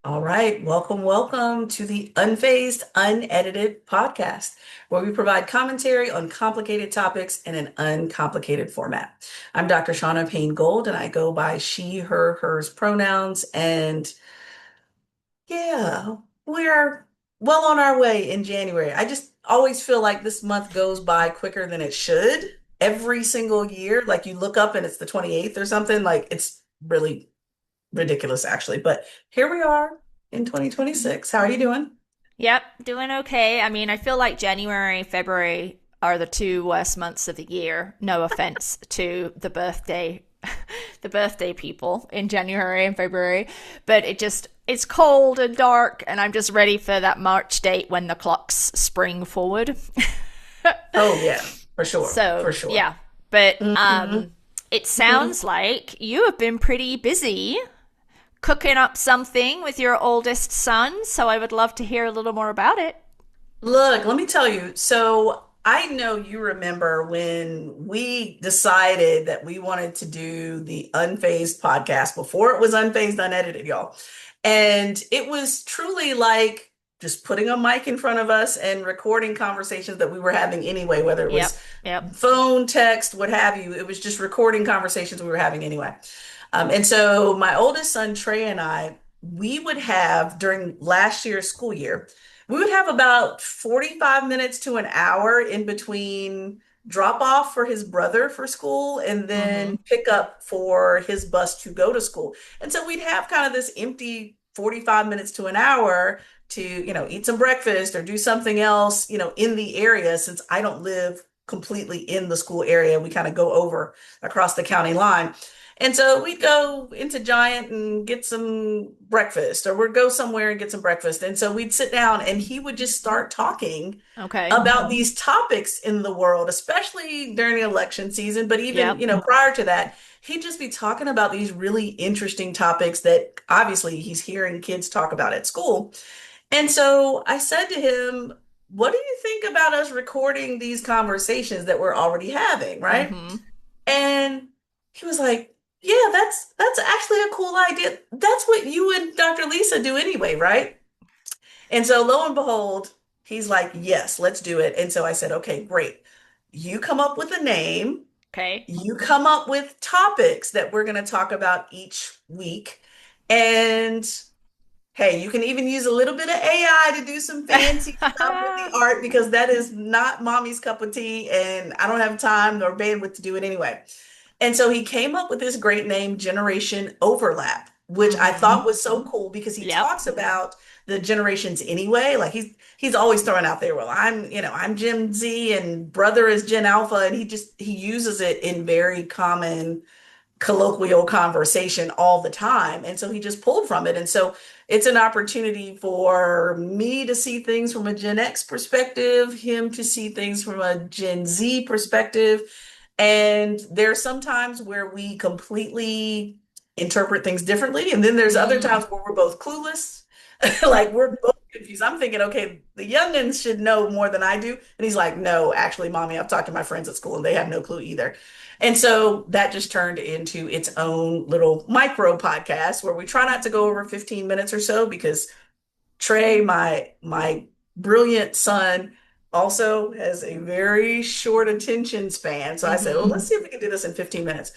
All right, welcome to the Unfazed, Unedited podcast, where we provide commentary on complicated topics in an uncomplicated format. I'm Dr. Shauna Payne Gold, and I go by she, her, hers pronouns. And yeah, we're well on our way in January. I just always feel like this month goes by quicker than it should every single year. Like you look up and it's the 28th or something. Like it's really ridiculous, actually. But here we are in 2026. How are you doing? Yep, doing okay. I mean, I feel like January, February are the two worst months of the year. No offense to the birthday people in January and February, but it's cold and dark and I'm just ready for that March date when the clocks spring forward. Oh yeah, for sure, So, for sure. yeah. But Mhm. it sounds like you have been pretty busy cooking up something with your oldest son, so I would love to hear a little more about it. Look, let me tell you. So I know you remember when we decided that we wanted to do the Unfazed podcast before it was Unfazed, Unedited, y'all. And it was truly like just putting a mic in front of us and recording conversations that we were having anyway, whether it was Yep, yep. phone, text, what have you. It was just recording conversations we were having anyway. And so my oldest son, Trey, and I, we would have during last year's school year, we would have about 45 minutes to an hour in between drop off for his brother for school and Mm-hmm. then pick up for his bus to go to school. And so we'd have kind of this empty 45 minutes to an hour to, eat some breakfast or do something else, in the area since I don't live completely in the school area. We kind of go over across the county line. And so we'd go into Giant and get some breakfast, or we'd go somewhere and get some breakfast. And so we'd sit down and he would just start talking Okay. about these topics in the world, especially during the election season, but even, Yep. prior to that, he'd just be talking about these really interesting topics that obviously he's hearing kids talk about at school. And so I said to him, what do you think about us recording these conversations that we're already having, right? Mm-hmm. And he was like, "Yeah, that's actually a cool idea. That's what you and Dr. Lisa do anyway, right?" And so lo and behold, he's like, "Yes, let's do it." And so I said, "Okay, great. You come up with a name. Okay. You come up with topics that we're going to talk about each week. And hey, you can even use a little bit of AI to do some fancy stuff with the art because that is not mommy's cup of tea, and I don't have time nor bandwidth to do it anyway." And so he came up with this great name, Generation Overlap, which I Mm-hmm. thought was so cool because he Yep. talks about the generations anyway. Like he's always throwing out there, well, I'm Gen Z and brother is Gen Alpha, and he uses it in very common colloquial conversation all the time. And so he just pulled from it. And so it's an opportunity for me to see things from a Gen X perspective, him to see things from a Gen Z perspective. And there's some times where we completely interpret things differently. And then there's other Mm. times where we're both clueless. Like we're both confused. I'm thinking, okay, the youngins should know more than I do. And he's like, no, actually, mommy, I've talked to my friends at school and they have no clue either. And so that just turned into its own little micro podcast where we try not to go over 15 minutes or so because Trey, my brilliant son, also has a very short attention span. So I said, well, Mm-hmm. let's see if we can do this in 15 minutes.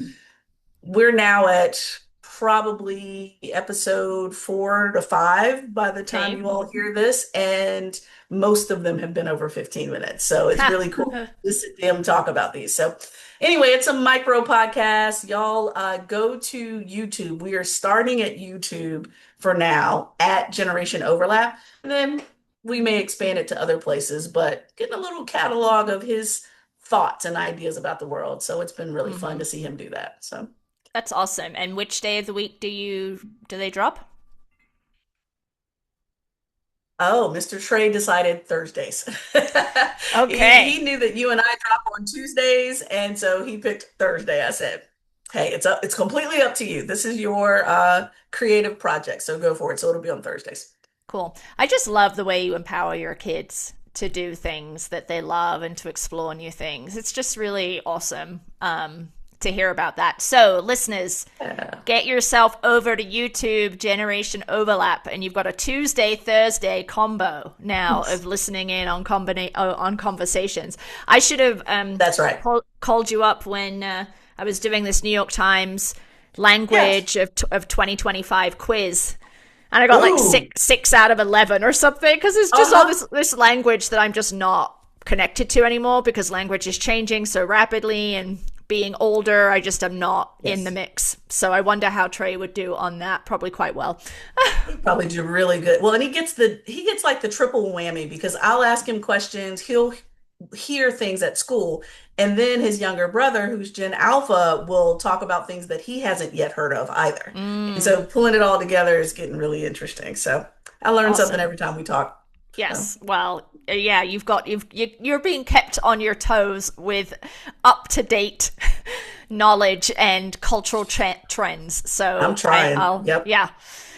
We're now at probably episode 4 to 5 by the time Okay. you all hear this, and most of them have been over 15 minutes. So it's Ha. really cool to listen to them talk about these. So anyway, it's a micro podcast. Y'all go to YouTube. We are starting at YouTube for now at Generation Overlap. And then we may expand it to other places, but getting a little catalog of his thoughts and ideas about the world. So it's been really fun Mm-hmm. to see him do that. So That's awesome. And which day of the week do they drop? oh, Mr. Trey decided Thursdays. He Okay. knew that you and I drop on Tuesdays, and so he picked Thursday. I said, "Hey, it's completely up to you. This is your creative project, so go for it." So it'll be on Thursdays. Cool. I just love the way you empower your kids to do things that they love and to explore new things. It's just really awesome to hear about that. So, listeners, Yeah. get yourself over to YouTube, Generation Overlap, and you've got a Tuesday, Thursday combo now of listening in on on conversations. I should have That's right. called you up when I was doing this New York Times Yes. language of 2025 quiz. And I got like Ooh. six out of 11 or something, because it's just all Uh-huh. this language that I'm just not connected to anymore, because language is changing so rapidly, and being older, I just am not in the Yes. mix. So I wonder how Trey would do on that. Probably quite well. He probably do really good. Well, and he gets like the triple whammy because I'll ask him questions, he'll hear things at school, and then his younger brother, who's Gen Alpha, will talk about things that he hasn't yet heard of either. And Mm, so pulling it all together is getting really interesting. So I learn something awesome. every time we talk. So, Yes. Well, yeah, you're being kept on your toes with up to date knowledge and cultural trends. I'm So trying. I'll Yep. yeah,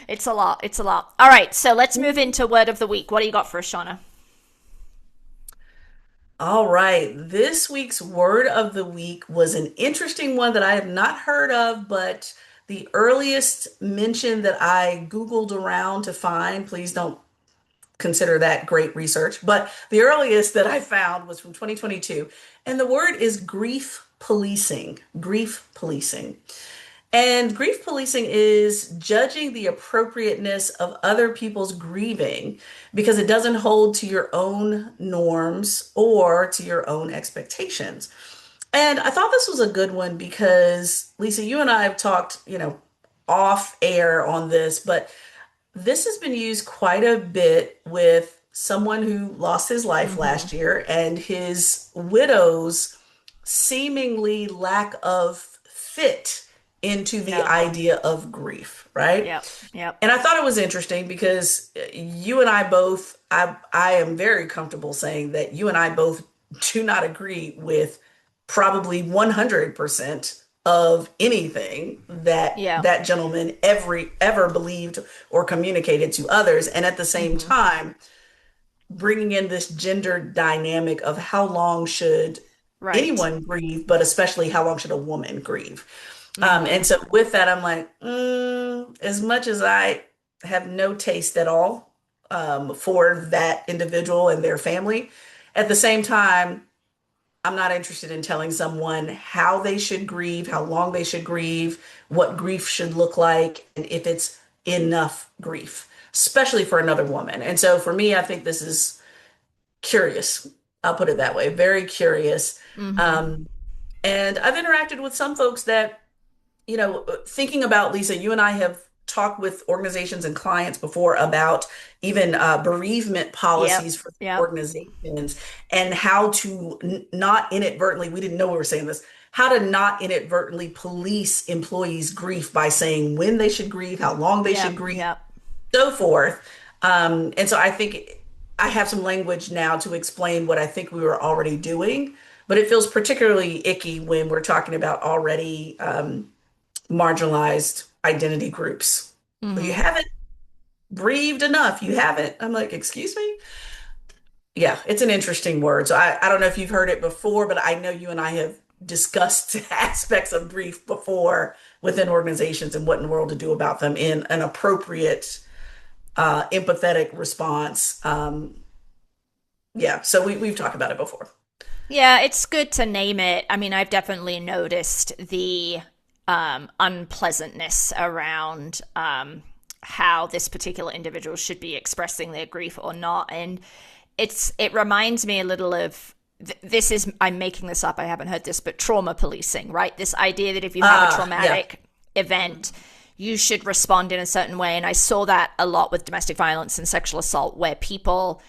it's a lot. It's a lot. All right. So let's move into word of the week. What do you got for us, Shauna? All right. This week's word of the week was an interesting one that I have not heard of, but the earliest mention that I Googled around to find, please don't consider that great research, but the earliest that I found was from 2022. And the word is grief policing. Grief policing. And grief policing is judging the appropriateness of other people's grieving because it doesn't hold to your own norms or to your own expectations. And I thought this was a good one because, Lisa, you and I have talked, off air on this, but this has been used quite a bit with someone who lost his life Mm-hmm. last year and his widow's seemingly lack of fit into the Yeah. idea of grief, right? Yep. Yep. And I thought it was interesting because you and I both, I am very comfortable saying that you and I both do not agree with probably 100% of anything that Yeah. that gentleman ever believed or communicated to others. And at the same Mm-hmm. time, bringing in this gender dynamic of how long should Right. anyone grieve, but especially how long should a woman grieve? Mm-hmm. And so with that, I'm like, as much as I have no taste at all for that individual and their family, at the same time, I'm not interested in telling someone how they should grieve, how long they should grieve, what grief should look like, and if it's enough grief, especially for another woman. And so for me, I think this is curious. I'll put it that way, very curious. Mm-hmm. Um, and I've interacted with some folks that thinking about Lisa, you and I have talked with organizations and clients before about even bereavement Yep. policies for Yep. organizations and how to not inadvertently, we didn't know we were saying this, how to not inadvertently police employees' grief by saying when they should grieve, how long they should Yep. grieve, Yep. so forth. And so I think I have some language now to explain what I think we were already doing, but it feels particularly icky when we're talking about already marginalized identity groups. Well, you Mm-hmm. haven't breathed enough. You haven't. I'm like, excuse me? Yeah, it's an interesting word. So I don't know if you've heard it before, but I know you and I have discussed aspects of grief before within organizations and what in the world to do about them in an appropriate, empathetic response. Yeah, so we've talked about it before. Yeah, it's good to name it. I mean, I've definitely noticed the unpleasantness around how this particular individual should be expressing their grief or not, and it reminds me a little of this is I'm making this up. I haven't heard this, but trauma policing, right? This idea that if you have a Yeah. traumatic event, you should respond in a certain way, and I saw that a lot with domestic violence and sexual assault, where people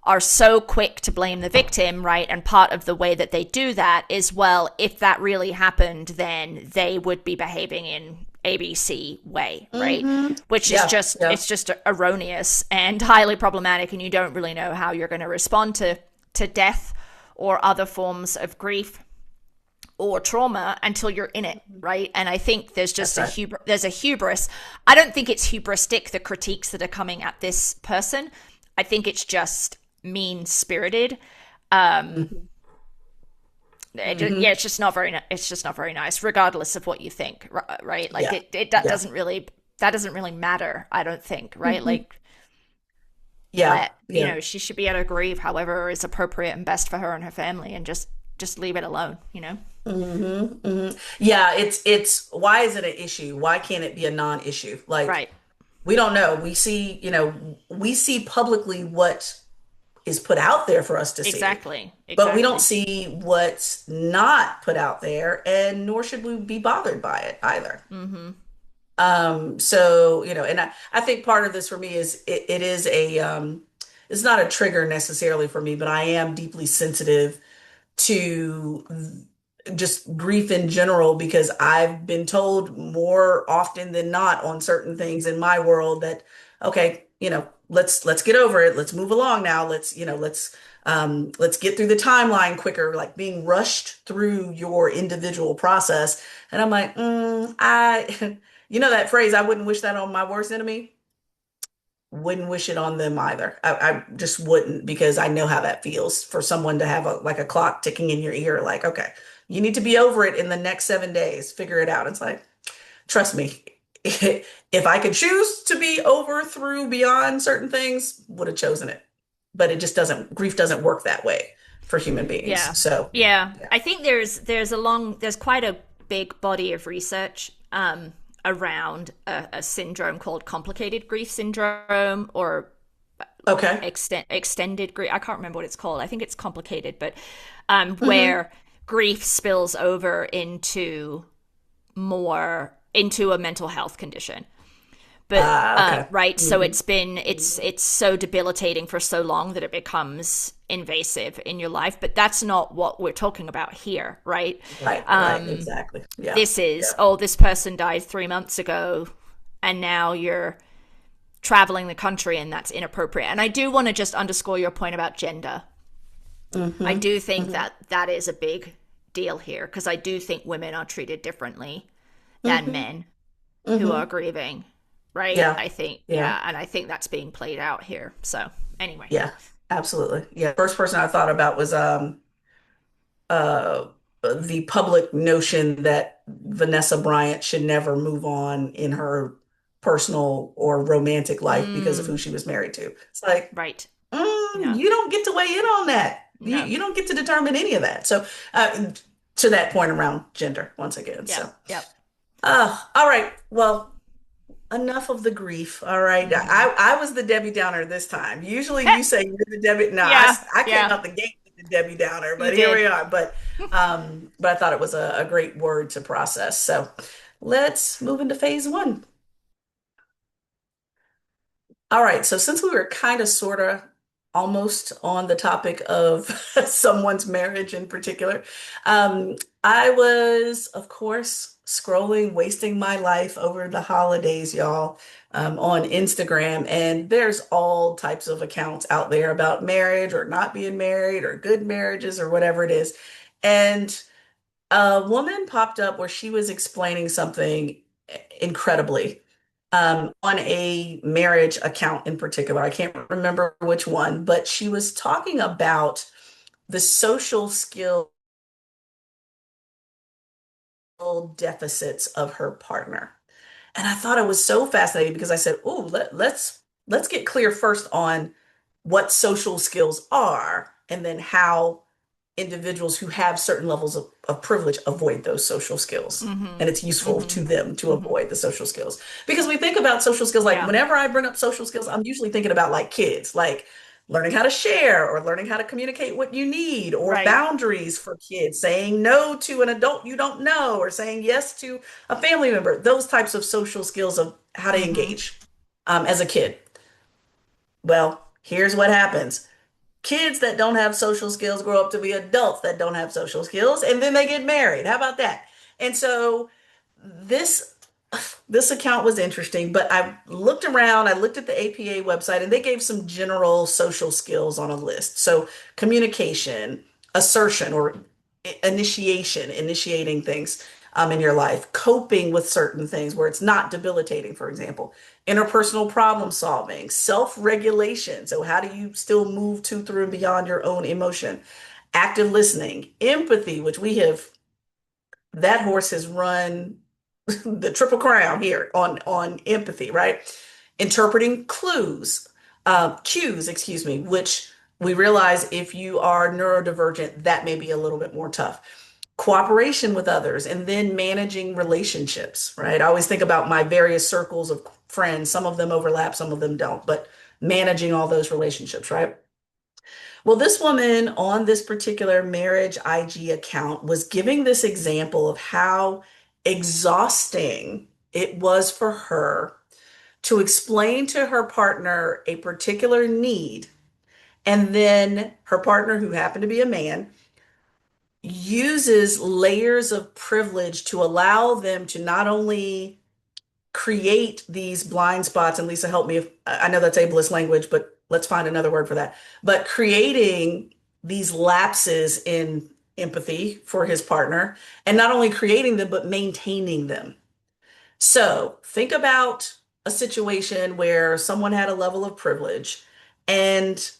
are so quick to blame the victim, right? And part of the way that they do that is, well, if that really happened, then they would be behaving in ABC way, right? Hmm. Which is Yeah, just, yeah, it's just erroneous and highly problematic. And you don't really know how you're going to respond to death or other forms of grief or trauma until you're in it, right? And I think there's that's just right. there's a hubris. I don't think it's hubristic, the critiques that are coming at this person. I think it's just mean spirited. Mhm. Hmm. Yeah, it's just not it's just not very nice, regardless of what you think, right? Like Yeah. that Yeah. doesn't really matter, I don't think, right? Hmm. Like Yeah. let Yeah. she should be able to grieve however is appropriate and best for her and her family, and just leave it alone, you know? Hmm. Hmm. Yeah, it's why is it an issue? Why can't it be a non-issue? Like Right. we don't know. We see publicly what is put out there for us to see, Exactly. but we don't Exactly. see what's not put out there, and nor should we be bothered by it either. Mm-hmm. So, and I think part of this for me is it is it's not a trigger necessarily for me, but I am deeply sensitive to just grief in general because I've been told more often than not on certain things in my world that, okay, let's get over it. Let's move along now. Let's get through the timeline quicker, like being rushed through your individual process. And I'm like, you know that phrase, I wouldn't wish that on my worst enemy. Wouldn't wish it on them either. I just wouldn't because I know how that feels for someone to have a clock ticking in your ear, like, okay, you need to be over it in the next 7 days. Figure it out. It's like, trust me, if I could choose to be over through beyond certain things, would have chosen it. But it just doesn't, grief doesn't work that way for human beings. Yeah. So, Yeah. yeah. I think there's quite a big body of research around a syndrome called complicated grief syndrome, or Okay. extended grief. I can't remember what it's called. I think it's complicated, but Hmm. where grief spills over into a mental health condition. But Okay. right, so Hmm. it's so debilitating for so long that it becomes invasive in your life. But that's not what we're talking about here, right? Right, right, exactly. Yeah. This is, Yeah. oh, this person died 3 months ago, and now you're traveling the country, and that's inappropriate. And I do want to just underscore your point about gender. I Hmm. do think Hmm. that that is a big deal here, because I do think women are treated differently than Hmm. men who are Hmm. grieving, right? Yeah. I think, Yeah. yeah, and I think that's being played out here. So, anyway. Yeah, absolutely. Yeah. First person I thought about was uh the public notion that Vanessa Bryant should never move on in her personal or romantic life because of Mm, who she was married to. It's like, right. No, you don't get to weigh in on that. no. You don't get to determine any of that. So to that point around gender once again. Yep, So yep. all right. Well, enough of the grief. All right. Mm-hmm. I was the Debbie Downer this time. Usually you say you're the Debbie. No, Yeah, I came yeah, out the gate with the Debbie Downer, you but here did. we are. But I thought it was a great word to process. So let's move into phase one. All right. So since we were kind of sort of almost on the topic of someone's marriage in particular, um, I was, of course, scrolling, wasting my life over the holidays, y'all, on Instagram. And there's all types of accounts out there about marriage or not being married or good marriages or whatever it is. And a woman popped up where she was explaining something incredibly on a marriage account in particular. I can't remember which one, but she was talking about the social skill deficits of her partner. And I thought it was so fascinating because I said, "Oh, let's get clear first on what social skills are, and then how individuals who have certain levels of privilege avoid those social skills. Mm-hmm. And it's useful Mm-hmm. to them to Mm-hmm. avoid the social skills. Because we think about social skills, like Yeah. whenever I bring up social skills, I'm usually thinking about like kids, like learning how to share or learning how to communicate what you need or Right. boundaries for kids, saying no to an adult you don't know or saying yes to a family member, those types of social skills of how to Mm-hmm. engage as a kid. Well, here's what happens. Kids that don't have social skills grow up to be adults that don't have social skills, and then they get married. How about that? And so this this account was interesting, but I looked around, I looked at the APA website, and they gave some general social skills on a list. So communication, assertion or initiation, initiating things in your life, coping with certain things where it's not debilitating, for example, interpersonal problem solving, self-regulation. So how do you still move to, through, and beyond your own emotion? active listening, empathy, which that horse has run the Triple Crown here on empathy, right? Interpreting cues, excuse me, which we realize if you are neurodivergent, that may be a little bit more tough. Cooperation with others, and then managing relationships, right? I always think about my various circles of friends. Some of them overlap, some of them don't, but managing all those relationships, right? Well, this woman on this particular marriage IG account was giving this example of how exhausting it was for her to explain to her partner a particular need, and then her partner, who happened to be a man, uses layers of privilege to allow them to not only create these blind spots, and Lisa, help me if I know that's ableist language, but let's find another word for that. But creating these lapses in empathy for his partner, and not only creating them, but maintaining them. So think about a situation where someone had a level of privilege, and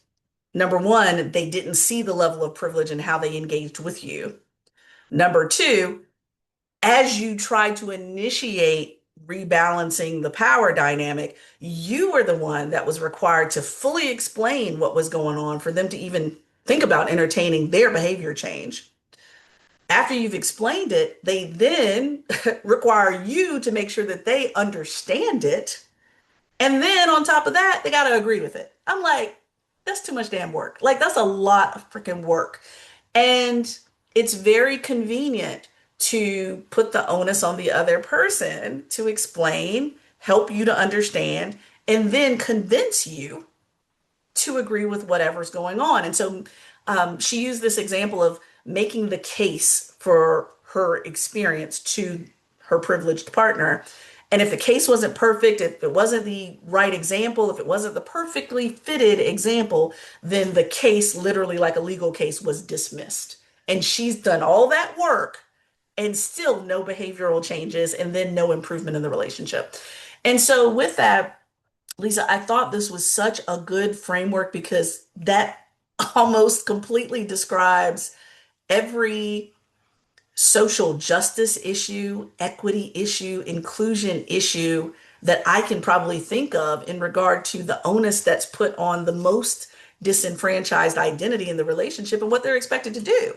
number one, they didn't see the level of privilege in how they engaged with you. Number two, as you try to initiate rebalancing the power dynamic, you were the one that was required to fully explain what was going on for them to even think about entertaining their behavior change. After you've explained it, they then require you to make sure that they understand it. And then on top of that, they got to agree with it. I'm like, that's too much damn work. Like, that's a lot of freaking work. And it's very convenient to put the onus on the other person to explain, help you to understand, and then convince you to agree with whatever's going on. And so she used this example of making the case for her experience to her privileged partner. And if the case wasn't perfect, if it wasn't the right example, if it wasn't the perfectly fitted example, then the case, literally like a legal case, was dismissed. And she's done all that work and still no behavioral changes and then no improvement in the relationship. And so, with that, Lisa, I thought this was such a good framework because that almost completely describes every social justice issue, equity issue, inclusion issue that I can probably think of in regard to the onus that's put on the most disenfranchised identity in the relationship and what they're expected to do.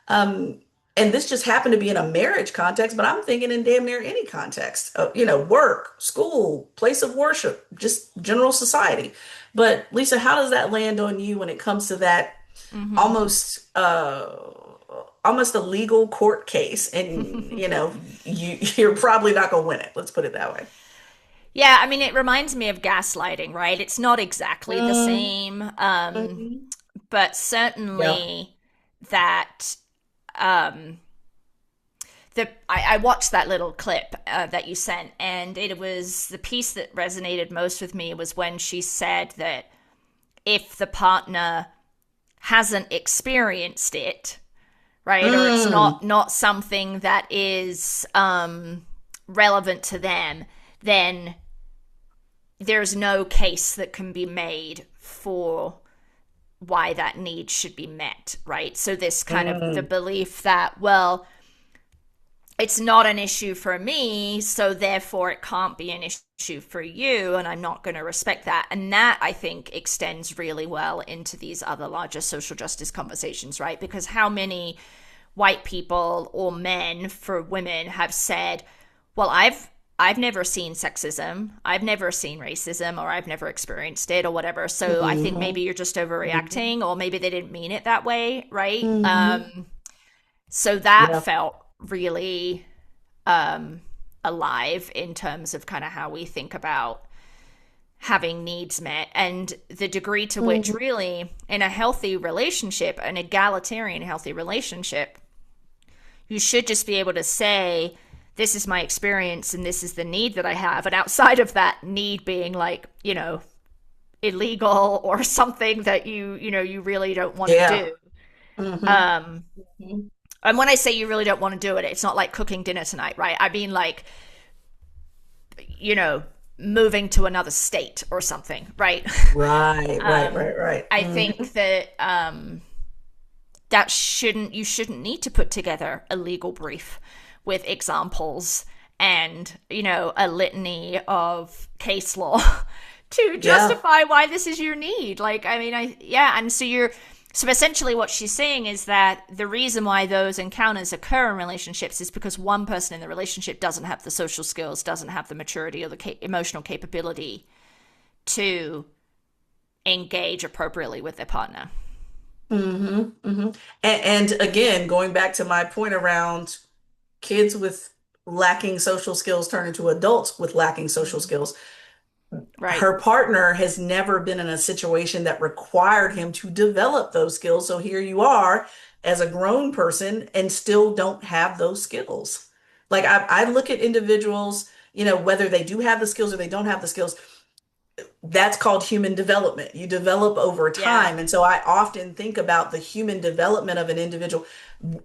Um, and this just happened to be in a marriage context, but I'm thinking in damn near any context, work, school, place of worship, just general society. But Lisa, how does that land on you when it comes to that Mm-hmm. almost almost a legal court case, and you're probably not going to win it. Let's put it that way. Yeah, I mean, it reminds me of gaslighting, right? It's not exactly the Mm, same, mhm. but Yeah. certainly that um, I watched that little clip that you sent, and it was the piece that resonated most with me was when she said that if the partner hasn't experienced it, right, or it's Mm, not something that is relevant to them, then there's no case that can be made for why that need should be met, right? So this kind of the mm, belief that, well, it's not an issue for me, so therefore it can't be an issue for you, and I'm not going to respect that. And that, I think, extends really well into these other larger social justice conversations, right? Because how many white people or men for women have said, well, I've never seen sexism, I've never seen racism, or I've never experienced it, or whatever. So I think mhm, maybe you're just mhm, overreacting, or maybe they didn't mean it that way, right? mhm. So that Yeah. felt really um, alive in terms of kind of how we think about having needs met and the degree to which, Mhm. really, in a healthy relationship, an egalitarian healthy relationship, you should just be able to say, this is my experience and this is the need that I have. And outside of that need being like, illegal or something that you really don't want to Yeah. do. Mhm. Um, Mhm. and when I say you really don't want to do it, it's not like cooking dinner tonight, right? I mean, like, you know, moving to another state or something, right? Right, right, um, right, right. I Mhm. think that you shouldn't need to put together a legal brief with examples and, a litany of case law to Yeah. justify why this is your need. Like, I mean, and so essentially what she's saying is that the reason why those encounters occur in relationships is because one person in the relationship doesn't have the social skills, doesn't have the maturity or the emotional capability to engage appropriately with their partner. And again, going back to my point around kids with lacking social skills turn into adults with lacking social Mm. skills. Right. Her partner has never been in a situation that required him to develop those skills. So here you are as a grown person and still don't have those skills. Like I look at individuals, whether they do have the skills or they don't have the skills, that's called human development. You develop over Yeah. time. And so I often think about the human development of an individual.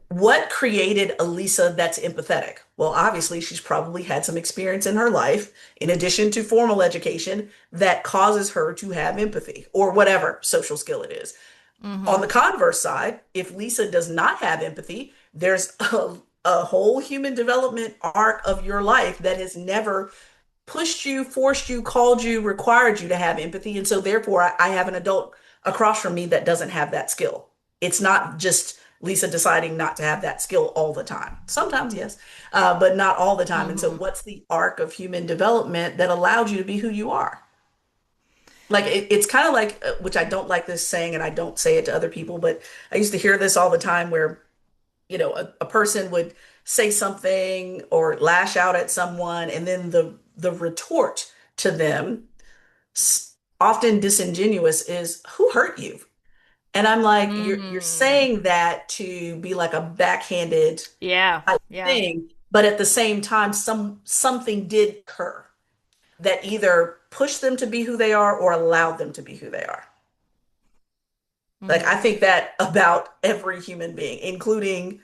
What created a Lisa that's empathetic? Well, obviously, she's probably had some experience in her life, in addition to formal education, that causes her to have empathy or whatever social skill it is. On Mm-hmm. the converse side, if Lisa does not have empathy, there's a whole human development arc of your life that has never pushed you, forced you, called you, required you to have empathy. And so therefore I have an adult across from me that doesn't have that skill. It's not just Lisa deciding not to have that skill all the time. Sometimes, yes, but not all the time. And so Mm-hmm. what's the arc of human development that allowed you to be who you are? Like it's kind of like, which I don't like this saying, and I don't say it to other people, but I used to hear this all the time where a person would say something or lash out at someone, and then the retort to them, often disingenuous, is who hurt you? And I'm like, you're Mm. saying that to be like a backhanded Yeah. type Yeah. thing, but at the same time, something did occur that either pushed them to be who they are or allowed them to be who they are. Like Mm-hmm. I think that about every human being, including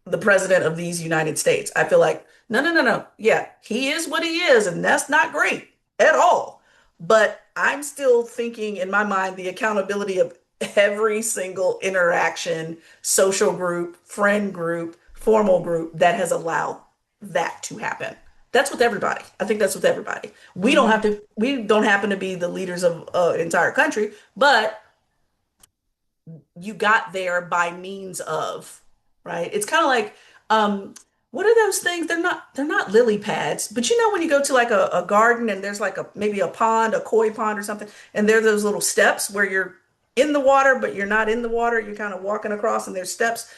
the president of these United States. I feel like, no, no, no, no. Yeah, he is what he is, and that's not great at all. But I'm still thinking in my mind the accountability of every single interaction, social group, friend group, formal group that has allowed that to happen. That's with everybody. I think that's with everybody. Mm-hmm. We don't happen to be the leaders of an entire country, but you got there by means of, right? It's kind of like, what are those things? They're not lily pads, but when you go to like a garden and there's like maybe a pond, a koi pond or something, and there are those little steps where you're in the water, but you're not in the water. You're kind of walking across and there's steps.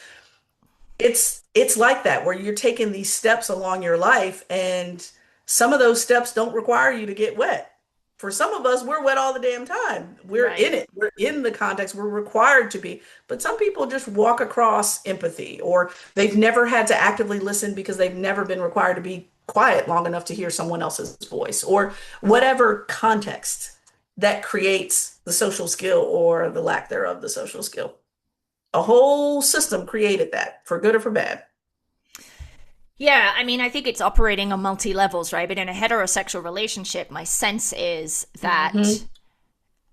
It's like that where you're taking these steps along your life, and some of those steps don't require you to get wet. For some of us, we're wet all the damn time. We're in Right. it. We're in the context. We're required to be. But some people just walk across empathy, or they've never had to actively listen because they've never been required to be quiet long enough to hear someone else's voice, or whatever context that creates the social skill or the lack thereof the social skill. A whole system created that, for good or for bad. Yeah, I mean, I think it's operating on multi levels, right? But in a heterosexual relationship, my sense is that, Hmm.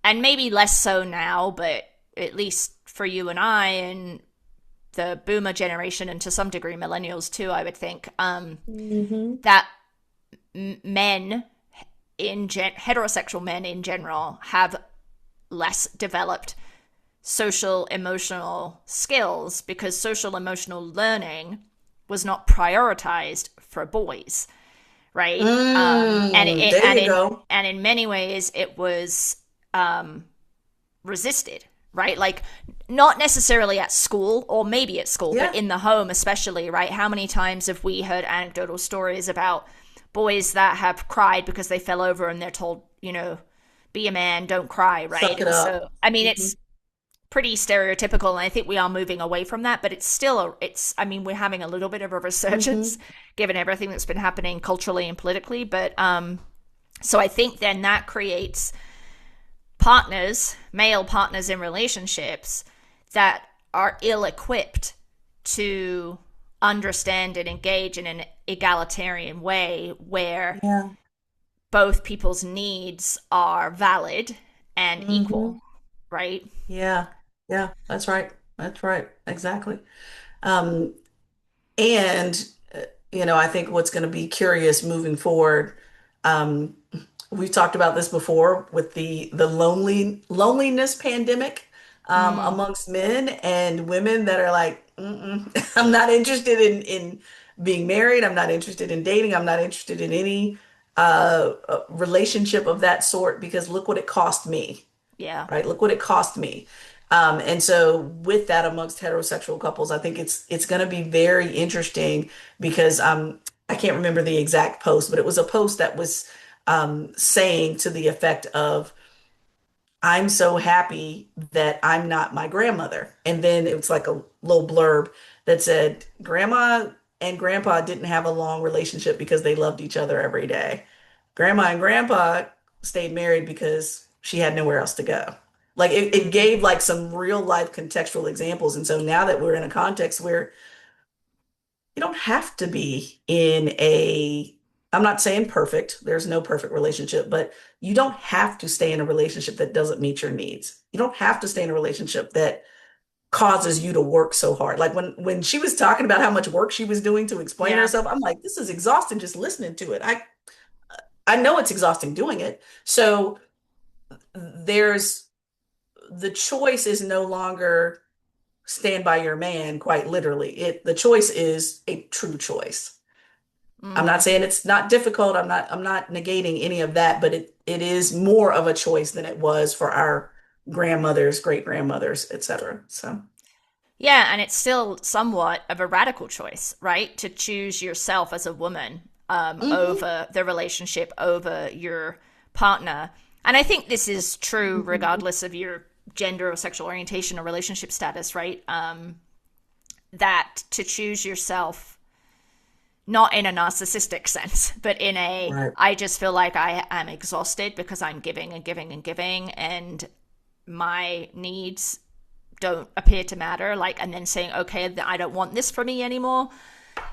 and maybe less so now, but at least for you and I and the boomer generation, and to some degree millennials too, I would think, Hmm. that men heterosexual men in general have less developed social emotional skills because social emotional learning was not prioritized for boys, right? There you go. And in many ways it was resisted, right? Like not necessarily at school or maybe at school, but Yeah. in the home especially, right? How many times have we heard anecdotal stories about boys that have cried because they fell over and they're told, be a man, don't cry, right? Suck it And up. so, I mean, Hmm. it's pretty stereotypical, and I think we are moving away from that, but it's still I mean, we're having a little bit of a resurgence Hmm. given everything that's been happening culturally and politically. But so I think then that creates male partners in relationships that are ill equipped to understand and engage in an egalitarian way where Yeah. both people's needs are valid and equal, Hmm. right? Yeah. Yeah. That's right. That's right. Exactly. Um, and I think what's going to be curious moving forward, um, we've talked about this before with the loneliness pandemic Mm, amongst men and women that are like, mm-mm, I'm not interested in being married. I'm not interested in dating. I'm not interested in any relationship of that sort because look what it cost me, yeah. right? Look what it cost me. And so with that amongst heterosexual couples, I think it's going to be very interesting because I can't remember the exact post, but it was a post that was saying to the effect of, I'm so happy that I'm not my grandmother. And then it was like a little blurb that said, Grandma and Grandpa didn't have a long relationship because they loved each other every day. Grandma and Grandpa stayed married because she had nowhere else to go. Like it Mm, gave like some real life contextual examples. And so now that we're in a context where you don't have to be in I'm not saying perfect, there's no perfect relationship, but you don't have to stay in a relationship that doesn't meet your needs. You don't have to stay in a relationship that causes you to work so hard. Like when she was talking about how much work she was doing to explain yeah. herself, I'm like, this is exhausting just listening to it. I know it's exhausting doing it. So there's the choice is no longer stand by your man, quite literally. The choice is a true choice. I'm not Mm. saying it's not difficult. I'm not negating any of that, but it is more of a choice than it was for our grandmothers, great grandmothers, etc. So, Yeah, and it's still somewhat of a radical choice, right? To choose yourself as a woman hmm over the relationship, over your partner. And I think this is true hmm regardless of your gender or sexual orientation or relationship status, right? That to choose yourself, not in a narcissistic sense, but in a, right. I just feel like I am exhausted because I'm giving and giving and giving, and my needs don't appear to matter, like, and then saying, okay, I don't want this for me anymore.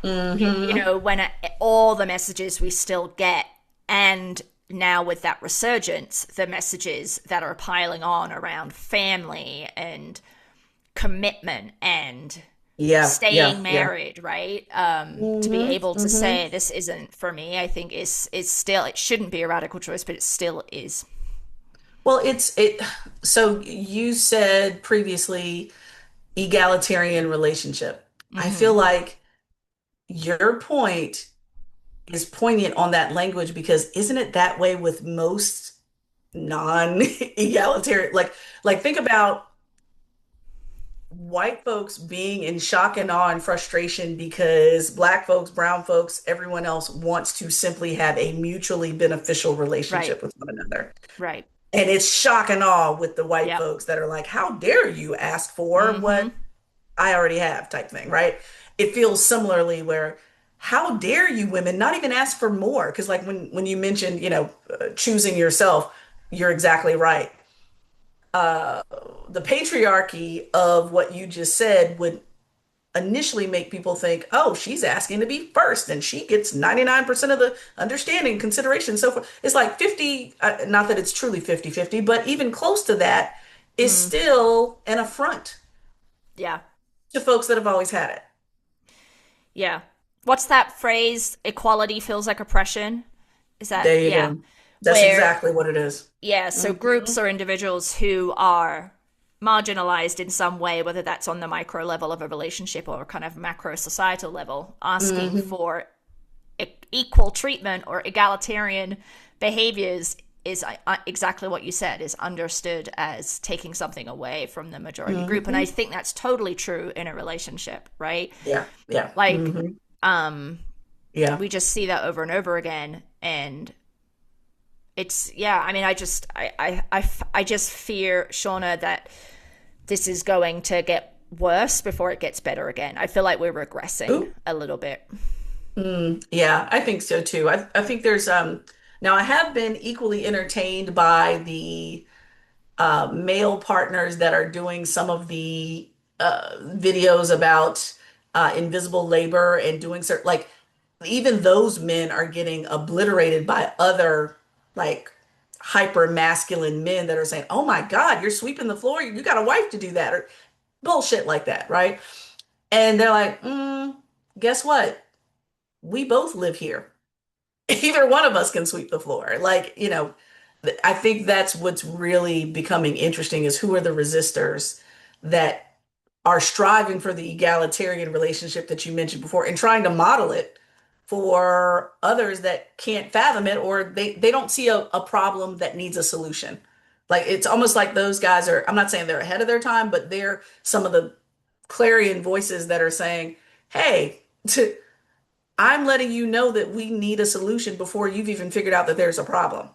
hmm When all the messages we still get, and now with that resurgence, the messages that are piling on around family and commitment and Yeah, staying yeah, yeah. married, right? To be hmm able to hmm say this isn't for me, I think is still, it shouldn't be a radical choice, but it still is. Well, so you said previously egalitarian relationship. I feel Mm-hmm. like your point is poignant on that language because isn't it that way with most non-egalitarian like think about white folks being in shock and awe and frustration because black folks, brown folks, everyone else wants to simply have a mutually beneficial Right. relationship with one another. Right. And it's shock and awe with the white Yep. folks that are like, how dare you ask for Mm-hmm. what I already have type thing, right? It feels similarly where how dare you women not even ask for more? Because like when you mentioned, choosing yourself, you're exactly right. Uh, the patriarchy of what you just said would initially make people think, oh, she's asking to be first and she gets 99% of the understanding, consideration, so forth. It's like 50, not that it's truly 50-50, but even close to that is Mm. still an affront Yeah. to folks that have always had it. Yeah. What's that phrase? Equality feels like oppression. Is that, There you yeah. go. That's Where, exactly what it is. yeah, so Mm-hmm. groups or individuals who are marginalized in some way, whether that's on the micro level of a relationship or kind of macro societal level, asking Mm-hmm. for equal treatment or egalitarian behaviors is exactly what you said, is understood as taking something away from the majority group. And I Mm-hmm. think that's totally true in a relationship, right? Yeah. Yeah. Like, Mm-hmm. um, Yeah. we just see that over and over again. And it's, yeah, I mean, I just fear, Shauna, that this is going to get worse before it gets better again. I feel like we're regressing Ooh. a little bit. Yeah, I think so too. I think there's now I have been equally entertained by the male partners that are doing some of the videos about invisible labor and doing certain like even those men are getting obliterated by other like hyper masculine men that are saying, "Oh my God, you're sweeping the floor. You got a wife to do that." bullshit like that, right? And they're like, guess what? We both live here. Either one of us can sweep the floor. Like, I think that's what's really becoming interesting is who are the resistors that are striving for the egalitarian relationship that you mentioned before and trying to model it for others that can't fathom it or they don't see a problem that needs a solution. Like it's almost like those guys are, I'm not saying they're ahead of their time, but they're some of the clarion voices that are saying, hey, I'm letting you know that we need a solution before you've even figured out that there's a problem.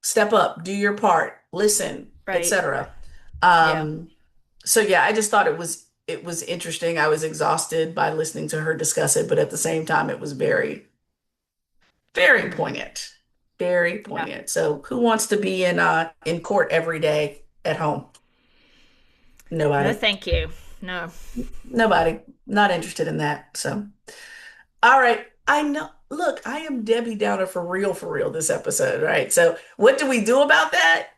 Step up, do your part, listen, Right. etc. Yeah. Um, so yeah, I just thought it was interesting. I was exhausted by listening to her discuss it, but at the same time, it was very, very Mm-hmm. poignant, very Yeah. poignant. So who wants to be in court every day at home? No, Nobody. thank you. No. Nobody. Not interested in that. So. All right. I know. Look, I am Debbie Downer for real this episode, right? So, what do we do about that?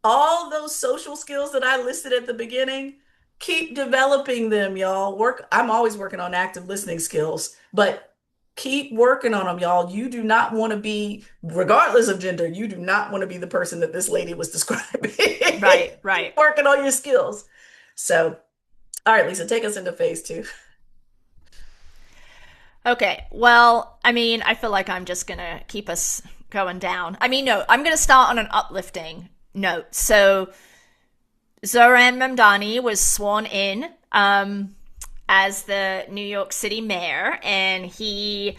All those social skills that I listed at the beginning, keep developing them, y'all. I'm always working on active listening skills, but keep working on them, y'all. You do not want to be, regardless of gender, you do not want to be the person that this lady was describing. Right, Keep right. working on your skills. So, all right, Lisa, take us into phase two. Okay. Well, I mean, I feel like I'm just going to keep us going down. I mean, no, I'm going to start on an uplifting note. So, Zoran Mamdani was sworn in as the New York City mayor, and he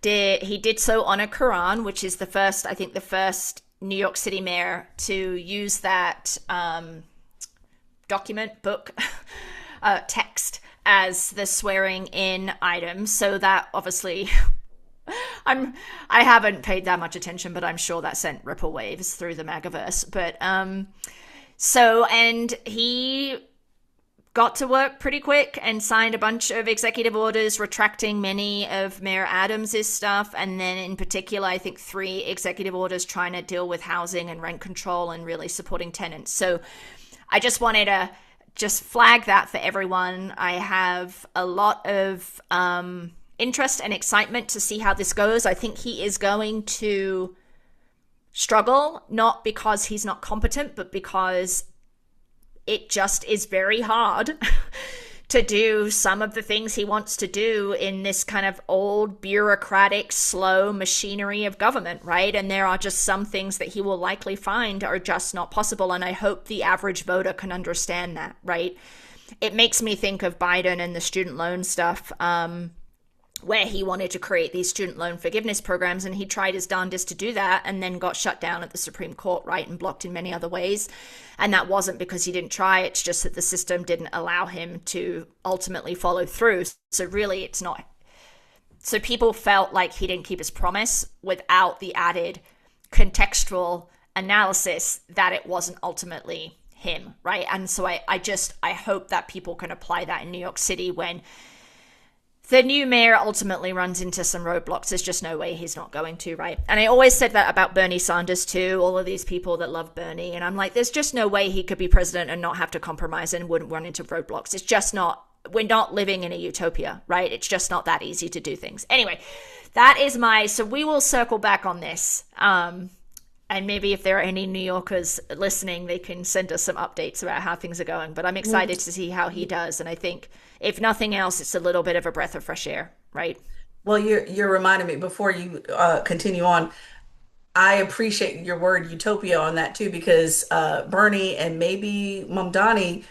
did so on a Quran, which is the first, I think, the first New York City mayor to use that document book text as the swearing in item. So that obviously I haven't paid that much attention, but I'm sure that sent ripple waves through the Magaverse. But and he got to work pretty quick and signed a bunch of executive orders retracting many of Mayor Adams's stuff, and then in particular, I think 3 executive orders trying to deal with housing and rent control and really supporting tenants. So I just wanted to just flag that for everyone. I have a lot of interest and excitement to see how this goes. I think he is going to struggle, not because he's not competent, but because it just is very hard to do some of the things he wants to do in this kind of old, bureaucratic, slow machinery of government, right? And there are just some things that he will likely find are just not possible. And I hope the average voter can understand that, right? It makes me think of Biden and the student loan stuff. Where he wanted to create these student loan forgiveness programs, and he tried his darndest to do that and then got shut down at the Supreme Court, right, and blocked in many other ways. And that wasn't because he didn't try, it's just that the system didn't allow him to ultimately follow through. So really, it's not. So people felt like he didn't keep his promise without the added contextual analysis that it wasn't ultimately him, right? And so I hope that people can apply that in New York City when the new mayor ultimately runs into some roadblocks. There's just no way he's not going to, right? And I always said that about Bernie Sanders too, all of these people that love Bernie. And I'm like, there's just no way he could be president and not have to compromise and wouldn't run into roadblocks. It's just not, we're not living in a utopia, right? It's just not that easy to do things. Anyway, so we will circle back on this. And maybe if there are any New Yorkers listening, they can send us some updates about how things are going. But I'm excited to see how he does. And I think, if nothing else, it's a little bit of a breath of fresh air, right? Well, you're reminding me before you continue on. I appreciate your word utopia on that too, because Bernie and maybe Mamdani,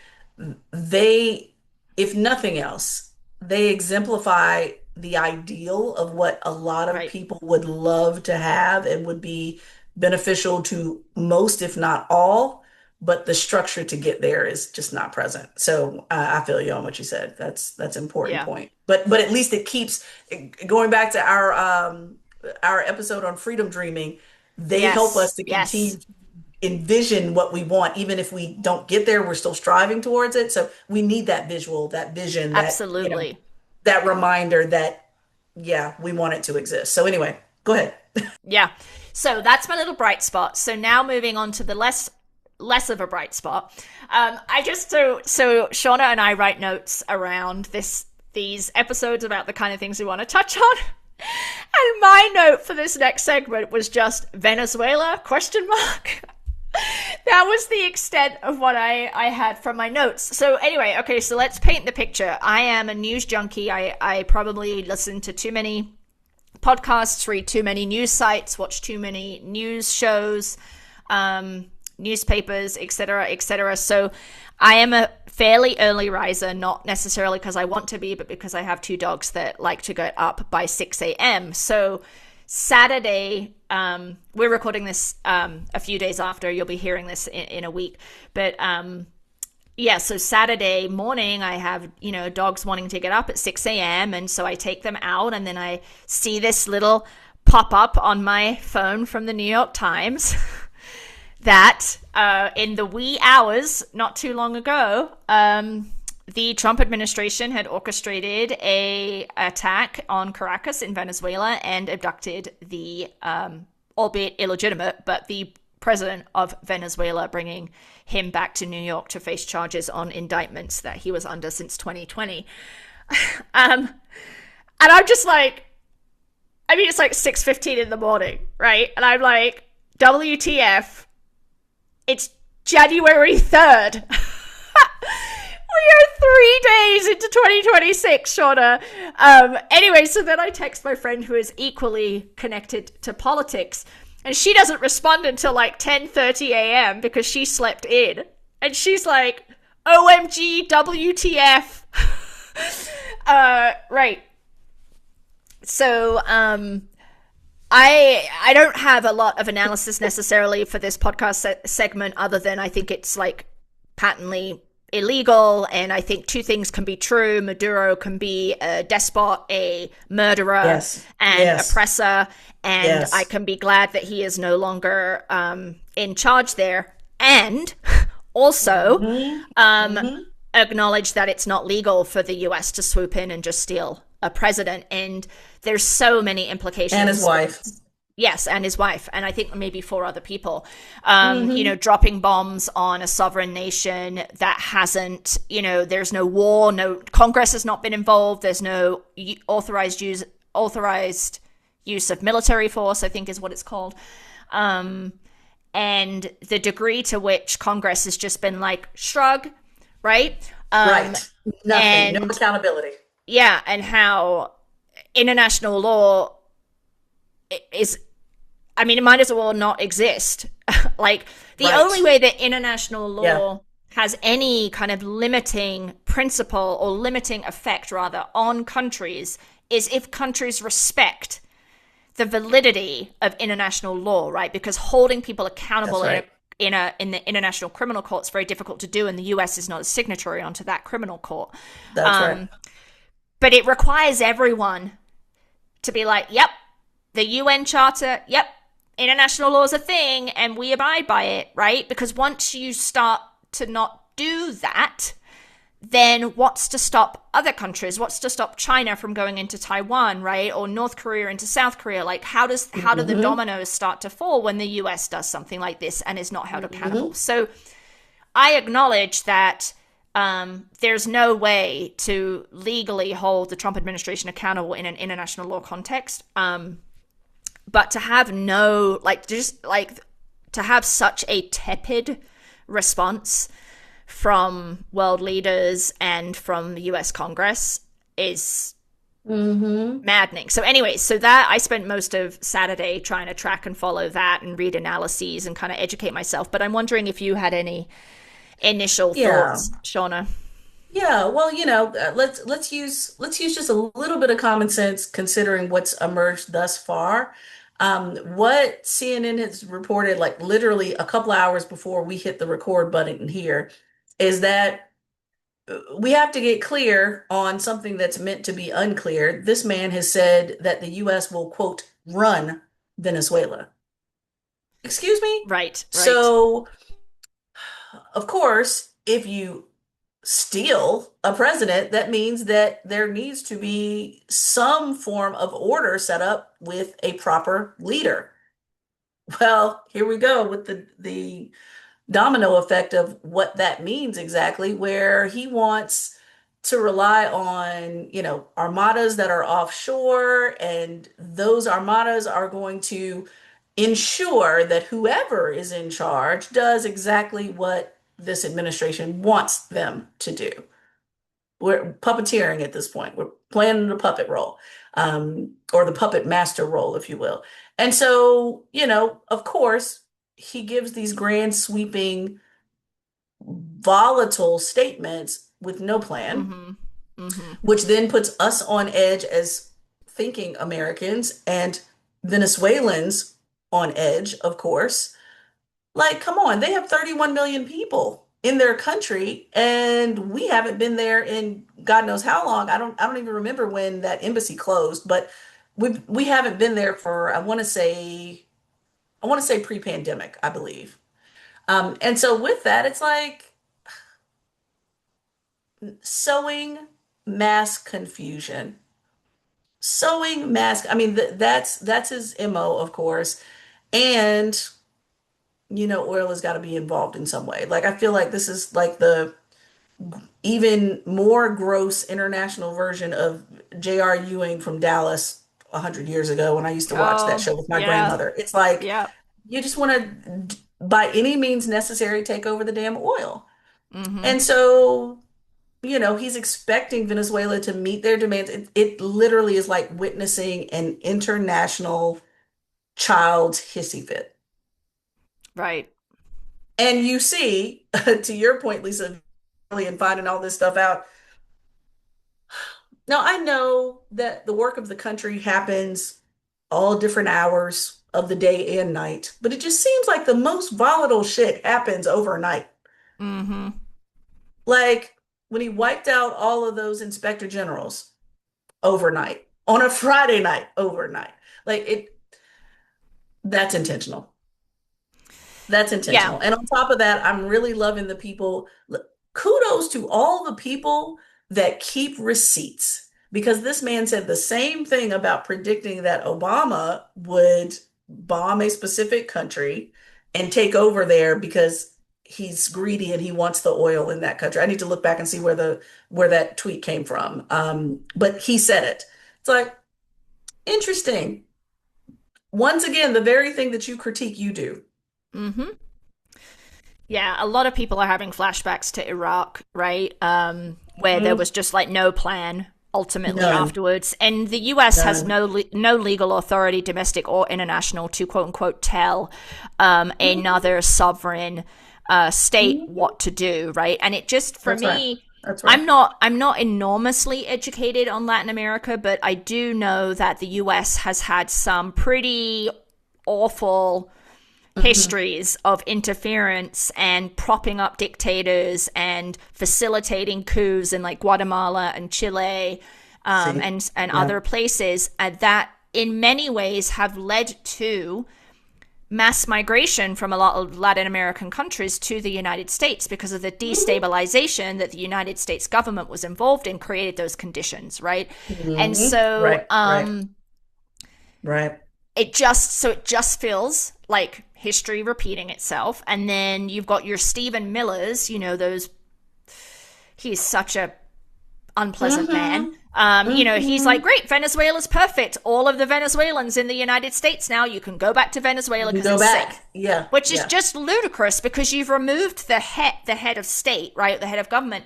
they, if nothing else, they exemplify the ideal of what a lot of Right. people would love to have and would be beneficial to most, if not all. But the structure to get there is just not present. So I feel you on what you said. That's an important Yeah. point. But at least it keeps going back to our episode on freedom dreaming. They help Yes. us to Yes. continue to envision what we want, even if we don't get there, we're still striving towards it. So we need that visual, that vision, that, Absolutely. that reminder that, yeah, we want it to exist. So anyway, go ahead. Yeah. So that's my little bright spot. So now moving on to the less less of a bright spot. I just so Shauna and I write notes around these episodes about the kind of things we want to touch on. And my note for this next segment was just Venezuela question mark. That was the extent of what I had from my notes. So anyway, okay, so let's paint the picture. I am a news junkie. I probably listen to too many podcasts, read too many news sites, watch too many news shows, newspapers, etc., etc. So I am a fairly early riser, not necessarily because I want to be, but because I have two dogs that like to get up by 6 a.m. So Saturday, we're recording this a few days after. You'll be hearing this in a week. But yeah, so Saturday morning, I have, dogs wanting to get up at 6 a.m. And so I take them out, and then I see this little pop up on my phone from the New York Times that in the wee hours, not too long ago, the Trump administration had orchestrated a attack on Caracas in Venezuela and abducted the, albeit illegitimate, but the president of Venezuela, bringing him back to New York to face charges on indictments that he was under since 2020. And I'm just like, it's like 6:15 in the morning, right? And I'm like, WTF, it's January 3rd. We are 3 days into 2026, Shauna. Anyway, so then I text my friend who is equally connected to politics, and she doesn't respond until like 10:30 a.m. because she slept in. And she's like, OMG, WTF. Right. So, I don't have a lot of analysis necessarily for this podcast segment, other than I think it's like patently illegal, and I think two things can be true. Maduro can be a despot, a murderer, Yes. and Yes. oppressor, and Yes. I can be glad that he is no longer in charge there, and also acknowledge that it's not legal for the US to swoop in and just steal a president. And there's so many implications. And his wife. Yes, and his wife, and I think maybe 4 other people, dropping bombs on a sovereign nation that hasn't, there's no war, no Congress has not been involved, there's no authorized use of military force, I think is what it's called. And the degree to which Congress has just been like, shrug, right? Right. Nothing, no accountability. Yeah, and how international law is, it might as well not exist. Like, the only way that international law has any kind of limiting principle or limiting effect, rather, on countries is if countries respect the validity of international law, right? Because holding people accountable in the International Criminal Court is very difficult to do, and the US is not a signatory onto that criminal court. That's right. But it requires everyone to be like, yep, the UN Charter, yep, international law is a thing, and we abide by it, right? Because once you start to not do that, then what's to stop other countries? What's to stop China from going into Taiwan, right? Or North Korea into South Korea? Like, how do the dominoes start to fall when the US does something like this and is not held accountable? So I acknowledge that there's no way to legally hold the Trump administration accountable in an international law context. But to have to have such a tepid response from world leaders and from the US Congress is maddening. So anyway, so that I spent most of Saturday trying to track and follow that and read analyses and kind of educate myself. But I'm wondering if you had any initial thoughts, Shauna. Yeah, well, let's use just a little bit of common sense considering what's emerged thus far. What CNN has reported, like literally a couple hours before we hit the record button here, is that we have to get clear on something that's meant to be unclear. This man has said that the US will, quote, run Venezuela. Excuse me? Right. So, of course, if you steal a president, that means that there needs to be some form of order set up with a proper leader. Well, here we go with the domino effect of what that means exactly, where he wants to rely on, armadas that are offshore, and those armadas are going to ensure that whoever is in charge does exactly what this administration wants them to do. We're puppeteering at this point. We're playing the puppet role, or the puppet master role, if you will. And so, of course, he gives these grand sweeping volatile statements with no plan, Mm-hmm. Mm-hmm. which then puts us on edge as thinking Americans and Venezuelans on edge, of course. Like, come on, they have 31 million people in their country, and we haven't been there in God knows how long. I don't even remember when that embassy closed, but we haven't been there for I want to say pre-pandemic, I believe. And so with that, it's like sowing mass confusion. Sowing mass, I mean, that's his MO, of course. And oil has got to be involved in some way. Like I feel like this is like the even more gross international version of J.R. Ewing from Dallas 100 years ago when I used to watch that Oh, show with my yeah. grandmother. It's like Yeah. you just want to, by any means necessary, take over the damn oil. Mm-hmm. And so, he's expecting Venezuela to meet their demands. It literally is like witnessing an international child's hissy fit. Right. And you see, to your point, Lisa, and finding all this stuff out. Now, I know that the work of the country happens all different hours of the day and night, but it just seems like the most volatile shit happens overnight. Mm-hmm. Like when he wiped out all of those inspector generals overnight, on a Friday night overnight. Like that's intentional. That's Yeah. intentional. And on top of that, I'm really loving the people. Kudos to all the people that keep receipts, because this man said the same thing about predicting that Obama would bomb a specific country and take over there because he's greedy and he wants the oil in that country. I need to look back and see where that tweet came from. But he said it. It's like interesting. Once again, the very thing that you critique, you do. Mm-hmm. Yeah, a lot of people are having flashbacks to Iraq, right? Where there Mhm. was just like no plan ultimately None. afterwards, and the U.S. has None. no legal authority, domestic or international, to quote unquote tell Mhm. another sovereign state Mhm. what to do, right? And it just for That's right. me, That's right. I'm not enormously educated on Latin America, but I do know that the U.S. has had some pretty awful Hmm. histories of interference and propping up dictators and facilitating coups in like Guatemala and Chile, See, and yeah. other places, that in many ways have led to mass migration from a lot of Latin American countries to the United States because of the Hmm. destabilization that the United States government was involved in created those conditions, right? And Hmm. so Right, right, right. it just feels like history repeating itself. And then you've got your Stephen Millers, those, he's such a unpleasant man. Hmm. He's Hmm. like, great, Venezuela's perfect. All of the Venezuelans in the United States now, you can go back to You Venezuela can because go it's back. safe. Yeah, Which is yeah. just ludicrous because you've removed the head of state, right? The head of government.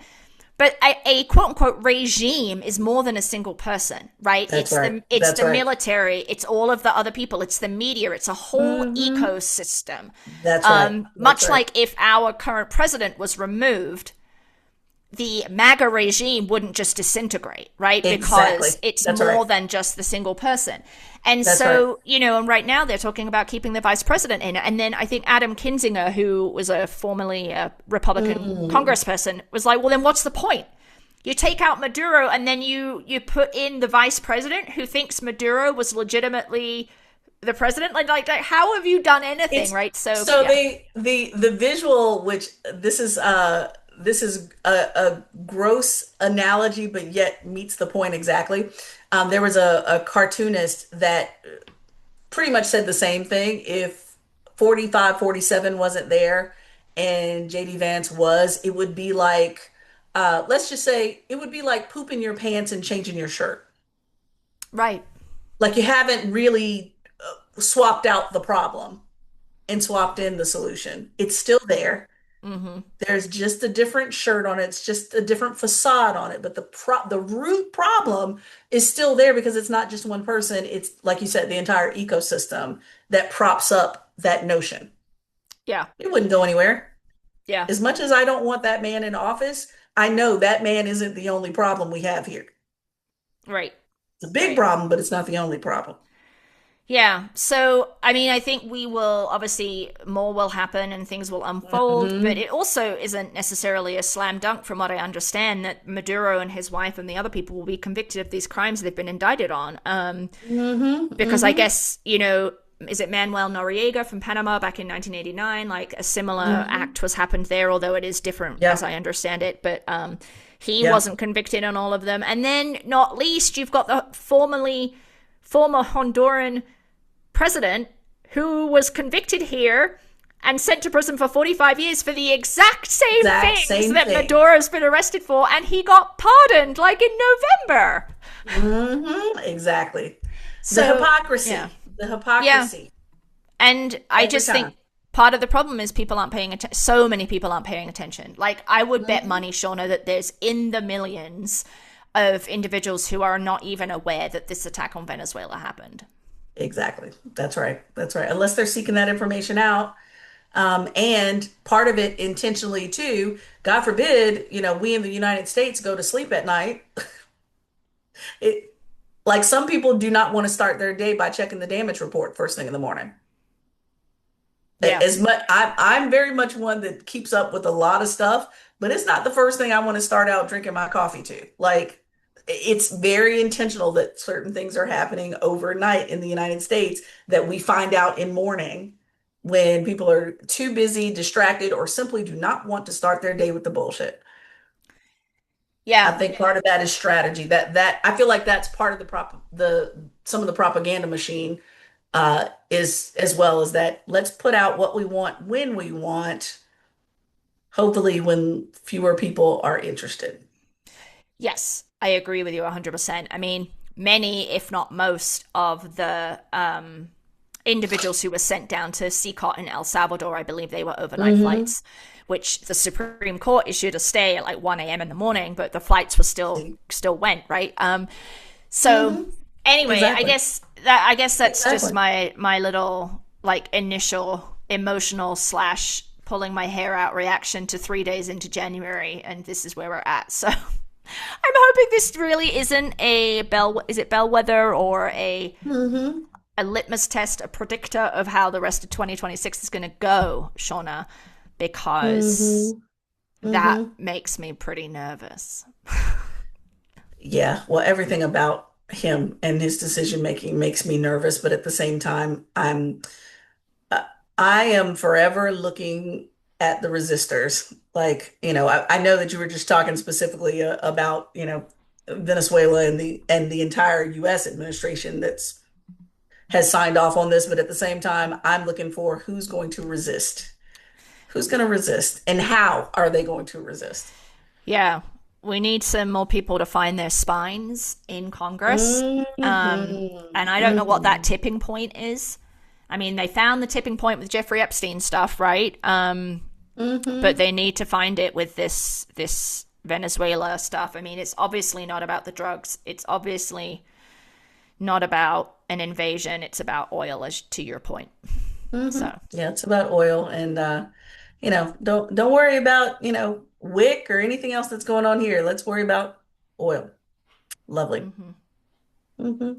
But a quote unquote regime is more than a single person, right? That's right. It's That's the right. military, it's all of the other people, it's the media, it's a whole Hmm. ecosystem. That's right. That's Much right. like if our current president was removed, the MAGA regime wouldn't just disintegrate, right? Exactly. Because it's That's right. more than just the single person. And That's right. so, and right now they're talking about keeping the vice president in. And then I think Adam Kinzinger, who was formerly a Republican Mm. congressperson, was like, well, then what's the point? You take out Maduro and then you put in the vice president who thinks Maduro was legitimately the president. Like how have you done anything, It's right? So, so yeah. the visual, which this is a gross analogy, but yet meets the point exactly. There was a cartoonist that pretty much said the same thing. If 45, 47 wasn't there and JD Vance was, it would be like, let's just say it would be like pooping your pants and changing your shirt. Right. Like you haven't really swapped out the problem and swapped in the solution. It's still there. Mm-hmm. There's just a different shirt on it. It's just a different facade on it. But the root problem is still there because it's not just one person. It's like you said, the entire ecosystem that props up that notion. Yeah. It wouldn't go anywhere. Yeah. As much as I don't want that man in office, I know that man isn't the only problem we have here. Right. It's a big Right. problem, but it's not the only problem. Yeah. So, I mean, I think we will obviously more will happen and things will unfold, but Hmm. it also isn't necessarily a slam dunk from what I understand that Maduro and his wife and the other people will be convicted of these crimes they've been indicted on. Hmm. Because I Hmm. guess, is it Manuel Noriega from Panama back in 1989? Like a similar Hmm. act was happened there, although it is different as Yeah. I understand it. But he Yeah. wasn't convicted on all of them. And then, not least, you've got the former Honduran president who was convicted here and sent to prison for 45 years for the exact same Exact things same that thing. Maduro's been arrested for, and he got pardoned like in November. Exactly. The So, yeah. hypocrisy. The Yeah. hypocrisy And I every just think time. part of the problem is people aren't paying attention. So many people aren't paying attention. Like, I would bet Hmm. money, Shauna, that there's in the millions of individuals who are not even aware that this attack on Venezuela happened. Exactly. That's right. That's right. Unless they're seeking that information out. And part of it intentionally too, God forbid, we in the United States go to sleep at night. It, like some people do not want to start their day by checking the damage report first thing in the morning. Yeah. As much I'm very much one that keeps up with a lot of stuff, but it's not the first thing I want to start out drinking my coffee to. Like it's very intentional that certain things are happening overnight in the United States that we find out in morning when people are too busy, distracted, or simply do not want to start their day with the bullshit. I Yeah. think part of that is strategy. That I feel like that's part of the some of the propaganda machine is as well as that. Let's put out what we want when we want, hopefully when fewer people are interested. Yes, I agree with you 100%. I mean, many, if not most, of the individuals who were sent down to CCOT in El Salvador, I believe they were overnight Hmm. flights, which the Supreme Court issued a stay at like 1 a.m. in the morning, but the flights were still went, right? So Hmm. anyway, Exactly. I guess that's just Exactly. my little like initial emotional slash pulling my hair out reaction to 3 days into January, and this is where we're at. So I'm hoping this really isn't a is it bellwether or Hmm. a litmus test, a predictor of how the rest of 2026 is going to go, Shauna, because Hmm. that Hmm. makes me pretty nervous. Yeah, well, everything about him and his decision making makes me nervous, but at the same time, uh, I am forever looking at the resistors. Like, I know that you were just talking specifically about, Venezuela and the entire US administration that's has signed off on this, but at the same time, I'm looking for who's going to resist. Who's going to resist and how are they going to resist? Yeah, we need some more people to find their spines in Congress. And I don't know what that Hmm. tipping point is. I mean, they found the tipping point with Jeffrey Epstein stuff, right? But Hmm. they need to find it with this Venezuela stuff. I mean, it's obviously not about the drugs. It's obviously not about an invasion. It's about oil, as to your point. Hmm. So, Yeah, it's about oil and don't worry about, WIC or anything else that's going on here. Let's worry about oil. Lovely. mhm. Hmm.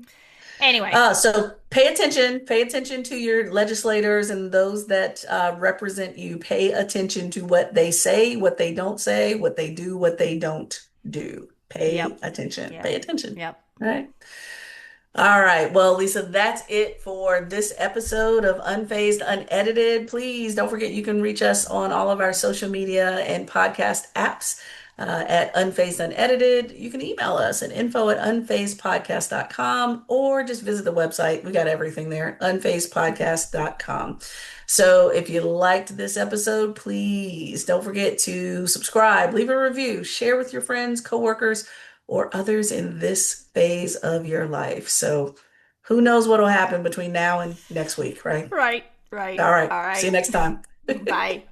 Anyway, So pay attention to your legislators and those that represent you. Pay attention to what they say, what they do, what they don't do. Pay yep, attention. yep, Pay attention. yep. All right. All right. Well, Lisa, that's it for this episode of Unfazed, Unedited. Please don't forget you can reach us on all of our social media and podcast apps. at Unfazed Unedited. You can email us at info@unfazedpodcast.com or just visit the website. We got everything there, unfazedpodcast.com. So if you liked this episode, please don't forget to subscribe, leave a review, share with your friends, coworkers, or others in this phase of your life. So who knows what will happen between now and next week, right? Right, right. All right. All See you right. next time. Bye.